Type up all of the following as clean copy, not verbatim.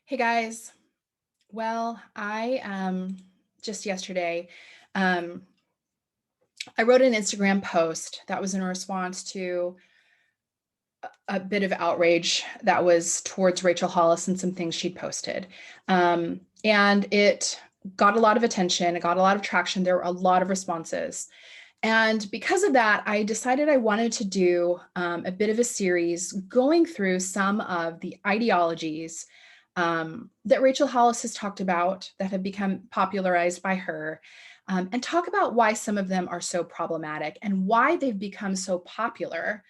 Hey guys. Well, I just yesterday, um, I wrote an Instagram post that was in response to a bit of outrage that was towards Rachel Hollis and some things she'd posted. And it got a lot of attention, it got a lot of traction. There were a lot of responses. And because of that, I decided I wanted to do a bit of a series going through some of the ideologies that Rachel Hollis has talked about that have become popularized by her, and talk about why some of them are so problematic and why they've become so popular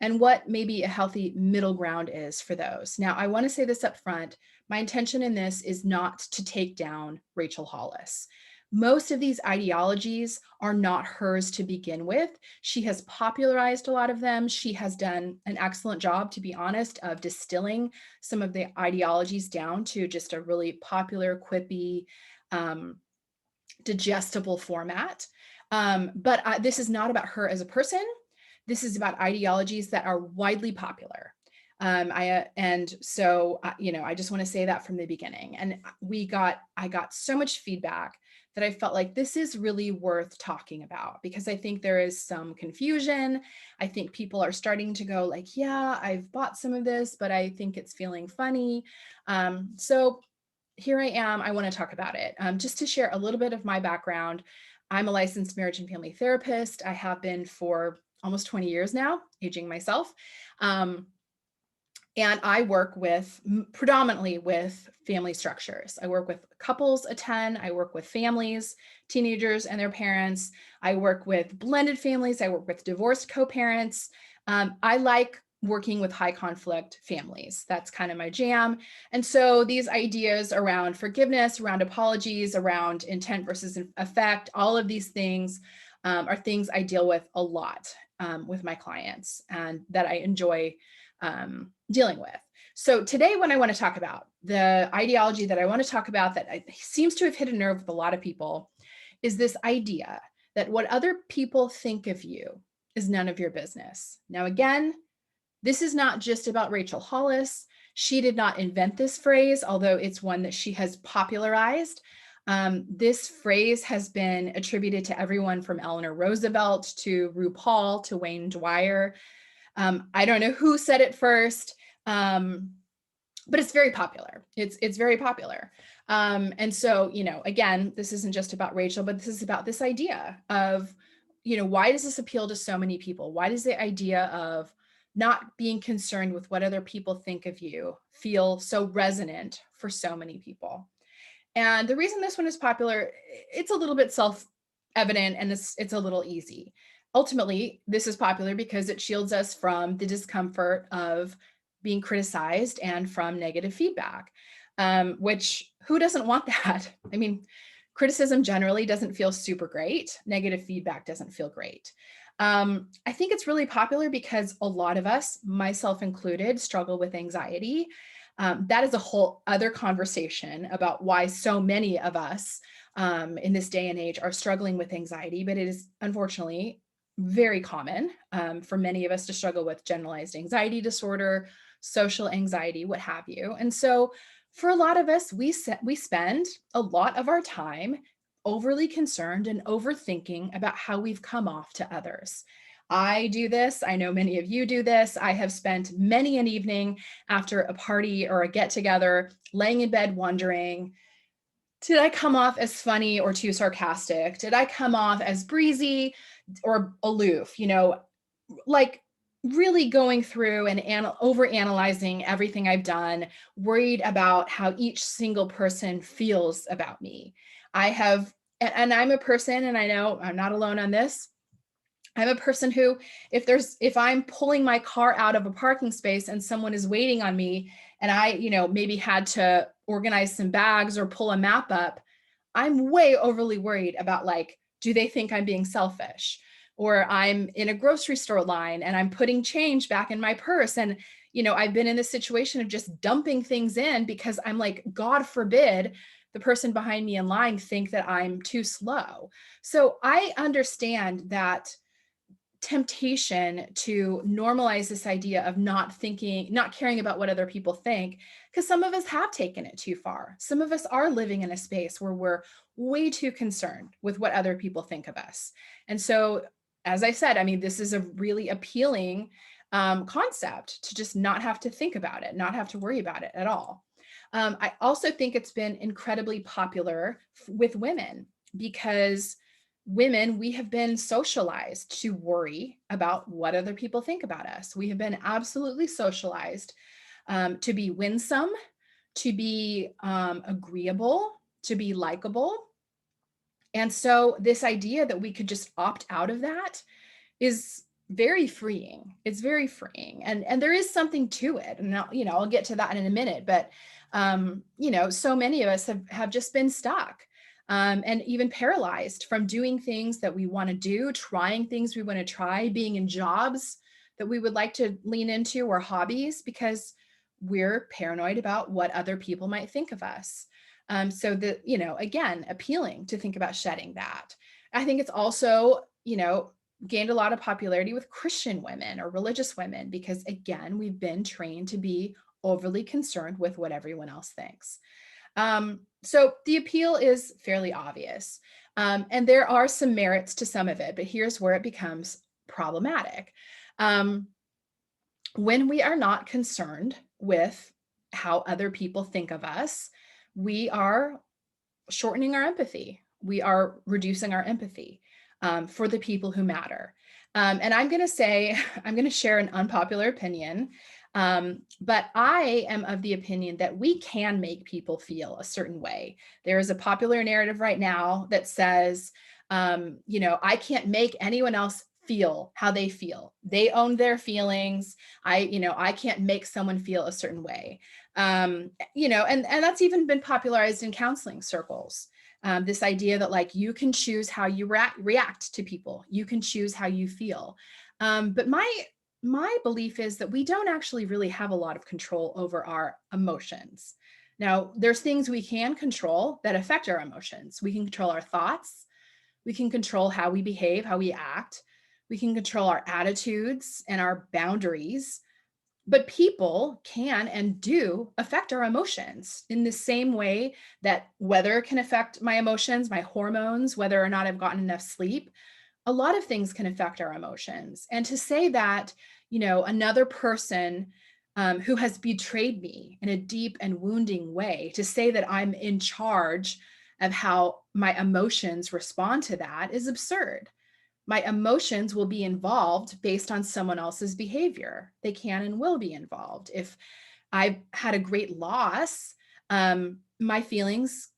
and what maybe a healthy middle ground is for those. Now, I want to say this up front. My intention in this is not to take down Rachel Hollis. Most of these ideologies are not hers to begin with. She has popularized a lot of them. She has done an excellent job, to be honest, of distilling some of the ideologies down to just a really popular, quippy, um, digestible format. But this is not about her as a person. This is about ideologies that are widely popular. And so I just want to say that from the beginning. And I got so much feedback that I felt like this is really worth talking about because I think there is some confusion. I think people are starting to go like, yeah, I've bought some of this, but I think it's feeling funny. So here I am. I want to talk about it. Just to share a little bit of my background. I'm a licensed marriage and family therapist. I have been for almost 20 years now, aging myself. Um, and I work with predominantly with family structures. I work with couples a ton. I work with families, teenagers and their parents. I work with blended families. I work with divorced co-parents. I like working with high conflict families. That's kind of my jam. And so these ideas around forgiveness, around apologies, around intent versus effect, all of these things are things I deal with a lot with my clients and that I enjoy dealing with. So today, what I want to talk about, the ideology that I want to talk about that seems to have hit a nerve with a lot of people, is this idea that what other people think of you is none of your business. Now, again, this is not just about Rachel Hollis. She did not invent this phrase, although it's one that she has popularized. This phrase has been attributed to everyone from Eleanor Roosevelt to RuPaul to Wayne Dwyer. I don't know who said it first, but it's very popular. It's very popular. And so, again, this isn't just about Rachel, but this is about this idea of, why does this appeal to so many people? Why does the idea of not being concerned with what other people think of you feel so resonant for so many people? And the reason this one is popular, it's a little bit self-evident and it's a little easy. Ultimately, this is popular because it shields us from the discomfort of being criticized and from negative feedback, which who doesn't want that? I mean, criticism generally doesn't feel super great. Negative feedback doesn't feel great. I think it's really popular because a lot of us, myself included, struggle with anxiety. That is a whole other conversation about why so many of us in this day and age are struggling with anxiety, but it is unfortunately very common for many of us to struggle with generalized anxiety disorder, social anxiety, what have you. And so for a lot of us, we spend a lot of our time overly concerned and overthinking about how we've come off to others. I do this. I know many of you do this. I have spent many an evening after a party or a get together laying in bed wondering, did I come off as funny or too sarcastic? Did I come off as breezy or aloof? Like really going through and over analyzing everything I've done, worried about how each single person feels about me. I have, and I'm a person, and I know I'm not alone on this. I'm a person who, if I'm pulling my car out of a parking space and someone is waiting on me and I, maybe had to organize some bags or pull a map up, I'm way overly worried about like, do they think I'm being selfish? Or I'm in a grocery store line and I'm putting change back in my purse. And, I've been in this situation of just dumping things in because I'm like, God forbid the person behind me in line think that I'm too slow. So I understand that temptation to normalize this idea of not thinking, not caring about what other people think, because some of us have taken it too far. Some of us are living in a space where we're way too concerned with what other people think of us. And so, as I said, I mean, this is a really appealing concept to just not have to think about it, not have to worry about it at all. I also think it's been incredibly popular with women because women, we have been socialized to worry about what other people think about us. We have been absolutely socialized to be winsome, to be agreeable, to be likable. And so, this idea that we could just opt out of that is very freeing. It's very freeing, and there is something to it. And I'll get to that in a minute. But so many of us have just been stuck and even paralyzed from doing things that we want to do, trying things we want to try, being in jobs that we would like to lean into, or hobbies, because we're paranoid about what other people might think of us. So that, again, appealing to think about shedding that. I think it's also, gained a lot of popularity with Christian women or religious women, because again, we've been trained to be overly concerned with what everyone else thinks. So the appeal is fairly obvious. And there are some merits to some of it, but here's where it becomes problematic. When we are not concerned with how other people think of us, we are shortening our empathy. We are reducing our empathy for the people who matter. And I'm going to share an unpopular opinion, but I am of the opinion that we can make people feel a certain way. There is a popular narrative right now that says, I can't make anyone else feel how they feel. They own their feelings. I can't make someone feel a certain way. And that's even been popularized in counseling circles. This idea that, like, you can choose how you react to people. You can choose how you feel. But my belief is that we don't actually really have a lot of control over our emotions. Now, there's things we can control that affect our emotions. We can control our thoughts. We can control how we behave, how we act. We can control our attitudes and our boundaries. But people can and do affect our emotions in the same way that weather can affect my emotions, my hormones, whether or not I've gotten enough sleep. A lot of things can affect our emotions. And to say that, another person who has betrayed me in a deep and wounding way, to say that I'm in charge of how my emotions respond to that is absurd. My emotions will be involved based on someone else's behavior. They can and will be involved. If I've had a great loss, my feelings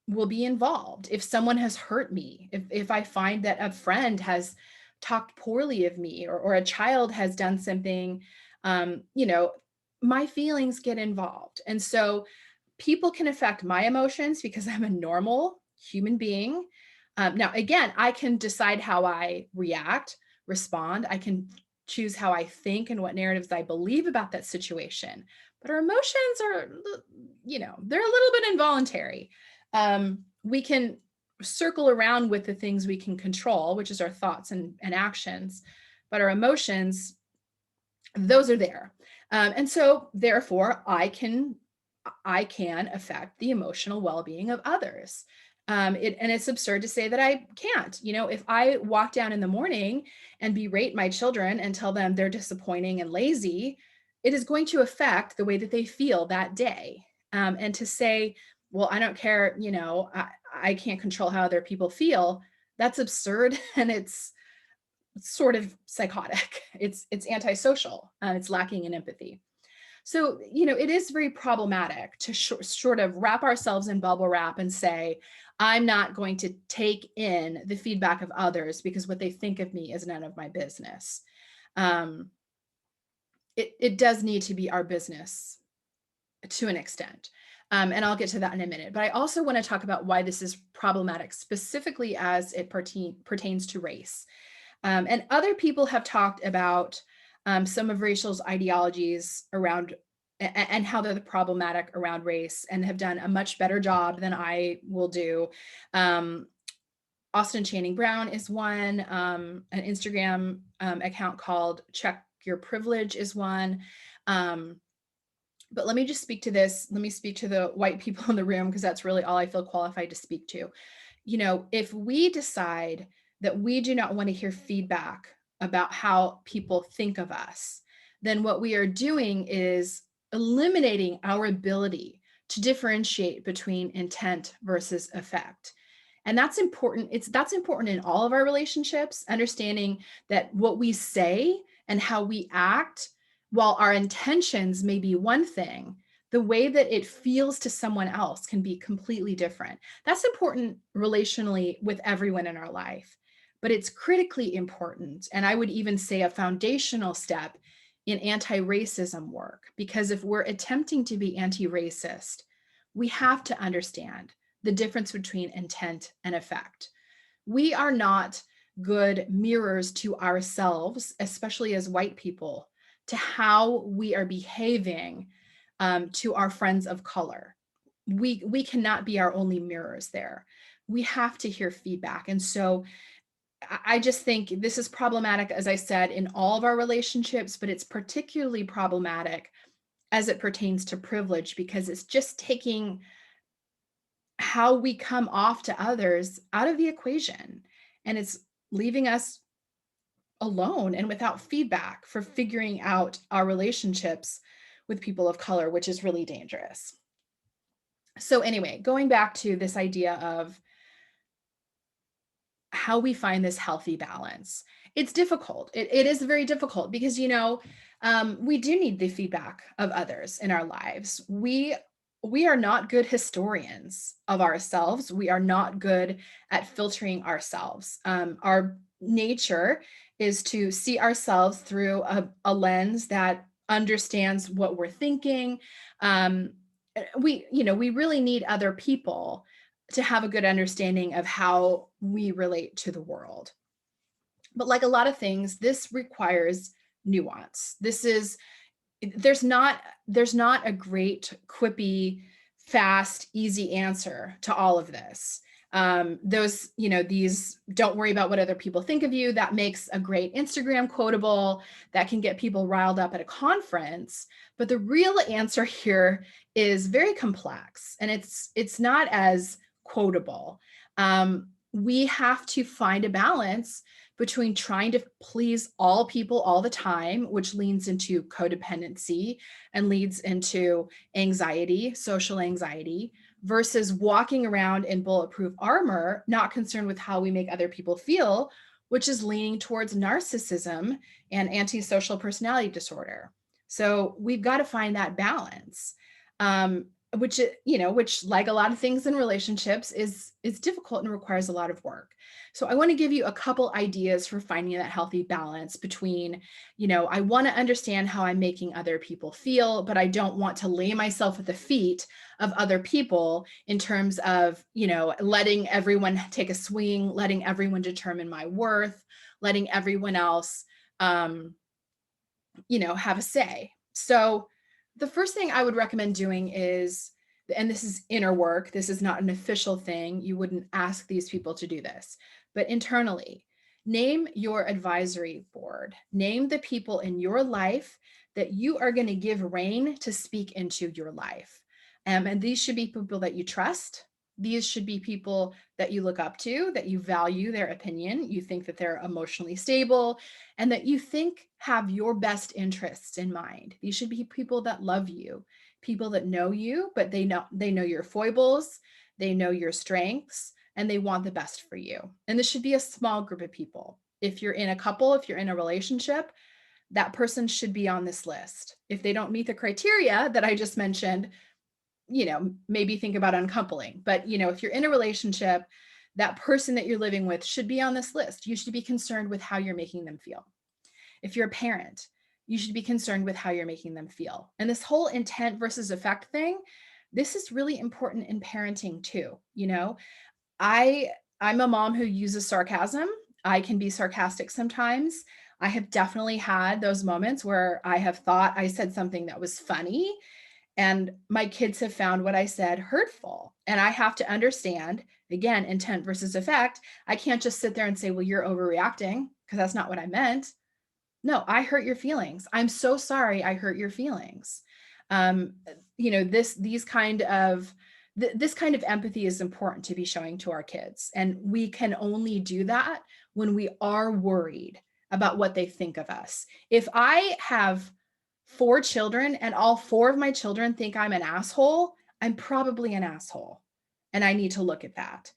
will be involved. If someone has hurt me, if I find that a friend has talked poorly of me, or a child has done something, my feelings get involved. And so people can affect my emotions because I'm a normal human being. Now, again, I can decide how I react, respond. I can choose how I think and what narratives I believe about that situation. But our emotions are, they're a little bit involuntary. We can circle around with the things we can control, which is our thoughts and actions. But our emotions, those are there. And so therefore, I can affect the emotional well-being of others. And it's absurd to say that I can't. If I walk down in the morning and berate my children and tell them they're disappointing and lazy, it is going to affect the way that they feel that day. And to say, well, I don't care, I can't control how other people feel, that's absurd. And it's sort of psychotic. It's antisocial. It's lacking in empathy. So, it is very problematic to sort of wrap ourselves in bubble wrap and say, I'm not going to take in the feedback of others because what they think of me is none of my business. It does need to be our business to an extent. And I'll get to that in a minute. But I also want to talk about why this is problematic, specifically as it pertains to race. And other people have talked about some of Rachel's ideologies around and how they're problematic around race, and have done a much better job than I will do Austin Channing Brown is one. An Instagram account called Check Your Privilege is one. But let me just speak to this. Let me speak to the white people in the room, because that's really all I feel qualified to speak to. If we decide that we do not want to hear feedback about how people think of us, then what we are doing is eliminating our ability to differentiate between intent versus effect. And that's important. That's important in all of our relationships, understanding that what we say and how we act, while our intentions may be one thing, the way that it feels to someone else can be completely different. That's important relationally with everyone in our life, but it's critically important. And I would even say a foundational step in anti-racism work, because if we're attempting to be anti-racist, we have to understand the difference between intent and effect. We are not good mirrors to ourselves, especially as white people, to how we are behaving to our friends of color. We cannot be our only mirrors there. We have to hear feedback. And so I just think this is problematic, as I said, in all of our relationships, but it's particularly problematic as it pertains to privilege, because it's just taking how we come off to others out of the equation. And it's leaving us alone and without feedback for figuring out our relationships with people of color, which is really dangerous. So anyway, going back to this idea of how we find this healthy balance. It's difficult. It is very difficult because, we do need the feedback of others in our lives. We are not good historians of ourselves. We are not good at filtering ourselves. Our nature is to see ourselves through a lens that understands what we're thinking. We really need other people to have a good understanding of how we relate to the world. But like a lot of things, this requires nuance. There's not a great, quippy, fast, easy answer to all of this. These don't worry about what other people think of you. That makes a great Instagram quotable that can get people riled up at a conference. But the real answer here is very complex, and it's not as quotable. We have to find a balance between trying to please all people all the time, which leans into codependency and leads into anxiety, social anxiety, versus walking around in bulletproof armor, not concerned with how we make other people feel, which is leaning towards narcissism and antisocial personality disorder. So we've got to find that balance. Which like a lot of things in relationships is difficult and requires a lot of work. So I want to give you a couple ideas for finding that healthy balance between, I want to understand how I'm making other people feel, but I don't want to lay myself at the feet of other people in terms of, letting everyone take a swing, letting everyone determine my worth, letting everyone else, have a say. So the first thing I would recommend doing is, and this is inner work, this is not an official thing, you wouldn't ask these people to do this, but internally, name your advisory board. Name the people in your life that you are going to give reign to speak into your life. And these should be people that you trust. These should be people that you look up to, that you value their opinion, you think that they're emotionally stable, and that you think have your best interests in mind. These should be people that love you, people that know you, but they know your foibles, they know your strengths, and they want the best for you. And this should be a small group of people. If you're in a couple, if you're in a relationship, that person should be on this list. If they don't meet the criteria that I just mentioned, maybe think about uncoupling. But, if you're in a relationship, that person that you're living with should be on this list. You should be concerned with how you're making them feel. If you're a parent, you should be concerned with how you're making them feel. And this whole intent versus effect thing, this is really important in parenting too. I'm a mom who uses sarcasm. I can be sarcastic sometimes. I have definitely had those moments where I have thought I said something that was funny, And my kids have found what I said hurtful. And I have to understand, again, intent versus effect. I can't just sit there and say, well, you're overreacting, because that's not what I meant. No, I hurt your feelings. I'm so sorry I hurt your feelings. Um, this kind of this kind of empathy is important to be showing to our kids. And we can only do that when we are worried about what they think of us. If I have 4 children and all 4 of my children think I'm an asshole, I'm probably an asshole. And I need to look at that.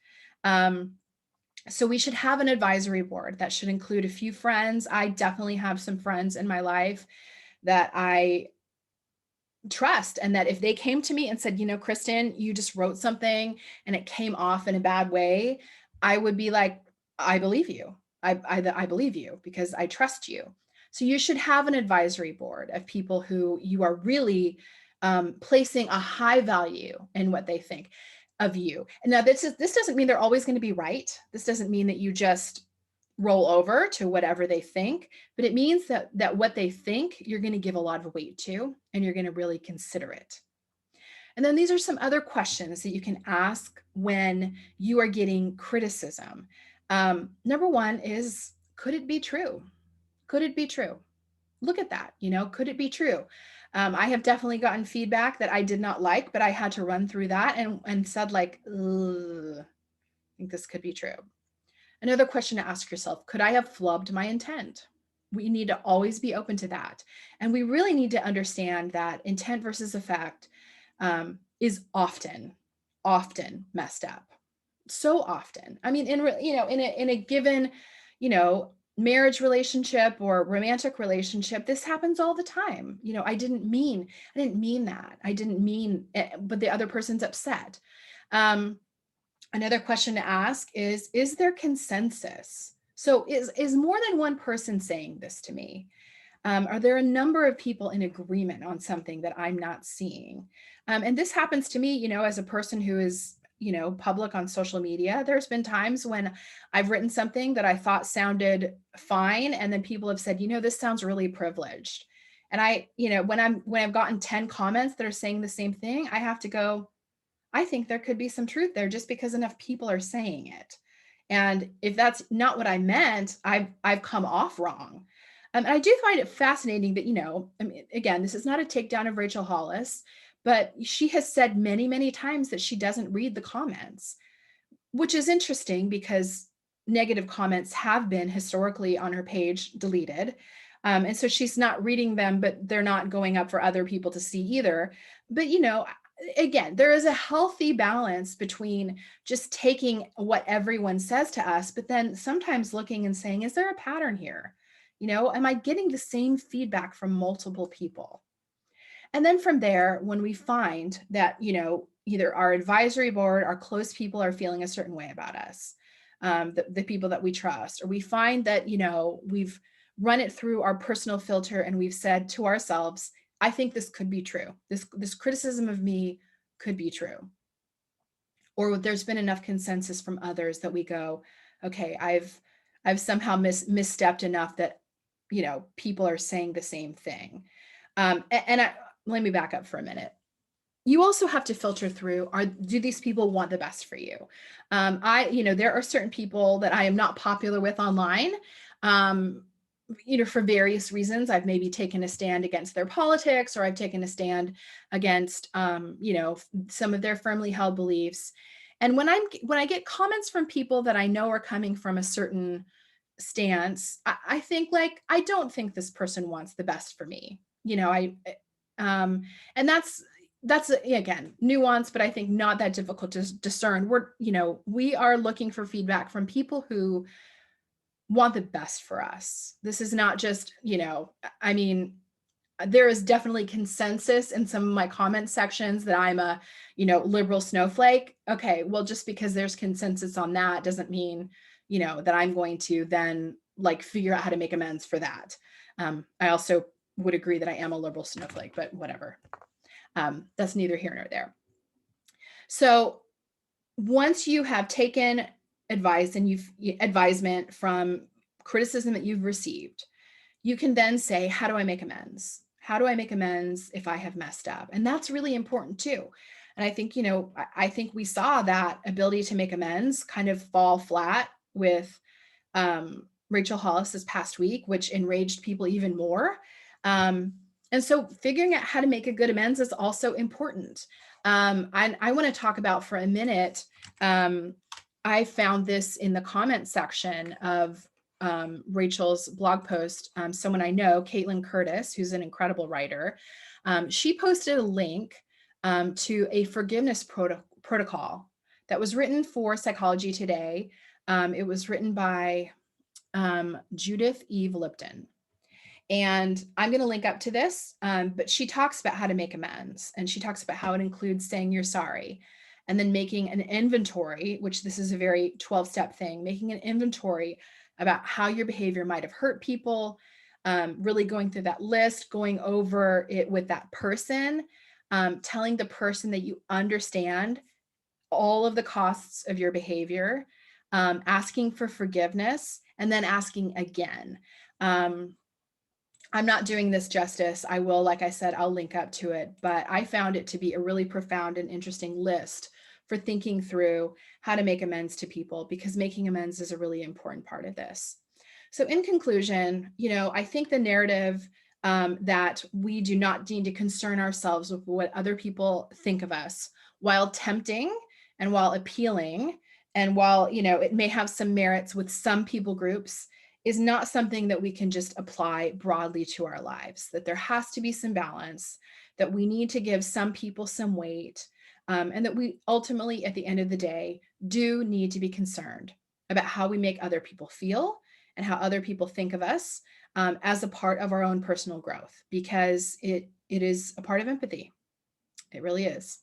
So we should have an advisory board that should include a few friends. I definitely have some friends in my life that I trust, and that if they came to me and said, Kristen, you just wrote something and it came off in a bad way, I would be like, I believe you. I believe you because I trust you. So you should have an advisory board of people who you are really placing a high value in what they think of you. And now this doesn't mean they're always going to be right. This doesn't mean that you just roll over to whatever they think, but it means that what they think, you're going to give a lot of weight to, and you're going to really consider it. And then these are some other questions that you can ask when you are getting criticism. Number one is, could it be true? Could it be true? Look at that. Could it be true? I have definitely gotten feedback that I did not like, but I had to run through that and said, like, I think this could be true. Another question to ask yourself, could I have flubbed my intent? We need to always be open to that. And we really need to understand that intent versus effect is often messed up. So often. I mean, in a given, marriage relationship or romantic relationship, this happens all the time. I didn't mean that. I didn't mean it, but the other person's upset. Another question to ask is there consensus? So is more than one person saying this to me? Are there a number of people in agreement on something that I'm not seeing? And this happens to me, as a person who is, public on social media. There's been times when I've written something that I thought sounded fine, and then people have said, this sounds really privileged. And when I've gotten 10 comments that are saying the same thing, I have to go, I think there could be some truth there just because enough people are saying it. And if that's not what I meant, I've come off wrong. And I do find it fascinating that, I mean, again, this is not a takedown of Rachel Hollis, but she has said many, many times that she doesn't read the comments, which is interesting because negative comments have been historically on her page deleted. And so she's not reading them, but they're not going up for other people to see either. But, again, there is a healthy balance between just taking what everyone says to us, but then sometimes looking and saying, is there a pattern here? Am I getting the same feedback from multiple people? And then from there, when we find that, either our advisory board, our close people are feeling a certain way about us, the people that we trust, or we find that, we've run it through our personal filter and we've said to ourselves, I think this could be true. This criticism of me could be true. Or there's been enough consensus from others that we go, okay, I've somehow misstepped enough that, people are saying the same thing. Let me back up for a minute. You also have to filter through, do these people want the best for you? There are certain people that I am not popular with online, for various reasons. I've maybe taken a stand against their politics, or I've taken a stand against, some of their firmly held beliefs. And when I get comments from people that I know are coming from a certain stance, I think, like, I don't think this person wants the best for me. And that's again nuance, but I think not that difficult to discern. We are looking for feedback from people who want the best for us. This is not just, I mean, there is definitely consensus in some of my comment sections that I'm a, liberal snowflake. Okay, well, just because there's consensus on that doesn't mean, that I'm going to then like figure out how to make amends for that. I also would agree that I am a liberal snowflake, but whatever. That's neither here nor there. So once you have taken advice and advisement from criticism that you've received, you can then say, how do I make amends? How do I make amends if I have messed up? And that's really important too. And I think, I think we saw that ability to make amends kind of fall flat with Rachel Hollis this past week, which enraged people even more. Um, and so figuring out how to make a good amends is also important. I want to talk about for a minute. I found this in the comment section of Rachel's blog post. Someone I know, Caitlin Curtis, who's an incredible writer, she posted a link to a forgiveness protocol that was written for Psychology Today. It was written by Judith Eve Lipton. And I'm going to link up to this, but she talks about how to make amends. And she talks about how it includes saying you're sorry and then making an inventory, which this is a very 12-step thing, making an inventory about how your behavior might have hurt people, really going through that list, going over it with that person, telling the person that you understand all of the costs of your behavior, asking for forgiveness, and then asking again. I'm not doing this justice. I will, like I said, I'll link up to it, but I found it to be a really profound and interesting list for thinking through how to make amends to people, because making amends is a really important part of this. So in conclusion, I think the narrative that we do not need to concern ourselves with what other people think of us, while tempting and while appealing, and while, it may have some merits with some people groups, is not something that we can just apply broadly to our lives, that there has to be some balance, that we need to give some people some weight, and that we ultimately, at the end of the day, do need to be concerned about how we make other people feel and how other people think of us, as a part of our own personal growth, because it is a part of empathy. It really is.